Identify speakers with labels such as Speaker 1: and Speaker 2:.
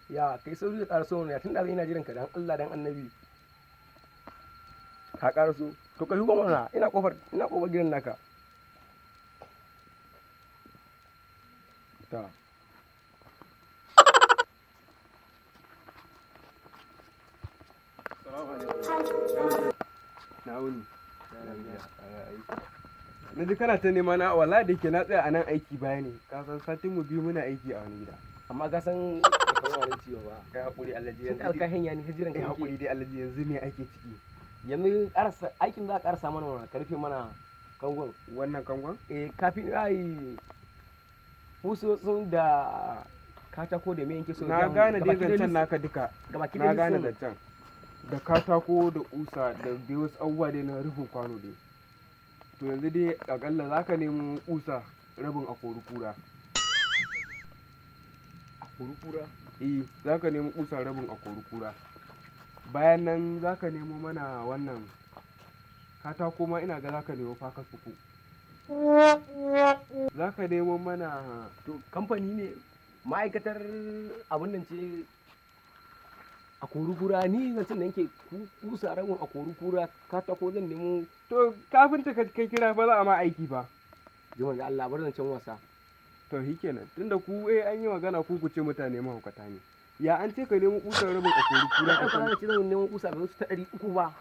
Speaker 1: Ya kai sauri da ƙaraso ne tun da ina jiran ka dan Allah dan Annabi. Ka ƙaraso. To ka shigo mana ina kofar gidan naka. Ta. Na wuni. Na ji kana ta nema na wallahi da ke na tsaya a nan aiki baya ne. Ka san satin mu biyu muna aiki a wani gida. Amma ka san ba kan wani ciwo ba. Kai hakuri Allah ji yanzu. Kai hanya ne hijiran kai hakuri dai Allah ji yanzu me ake ciki. Yanzu karasa aikin za ka karasa mana karfe mana kangon. Wannan kangon? Kafin ai sun da katako da me yake so. Na gane dai zancen naka duka. Na gane zancen. Da katako da kusa da dai wasu abubuwa dai na rufin kwano dai. To yanzu dai akalla za ka nemo kusa rabin a kura. A kura? Za ka nemo kusa rabin a kura. Bayan nan za ka nemo mana wannan katako ma ina ga za ka nemo fakas uku. Za ka nemo mana to kamfani ne ma'aikatar abin nan ce a kura ni zancen da yake kusa rabin a kura katako zan nemo. To kafinta kai kira ba za a ma aiki ba. Jima da Allah bar zancen wasa. To shi kenan tunda ku an yi magana ku ce mutane mahaukata ne. Ya an ce ka nemo kusa rabin a kura. Ka ce zan nemo kusa ba su ta 300 ba.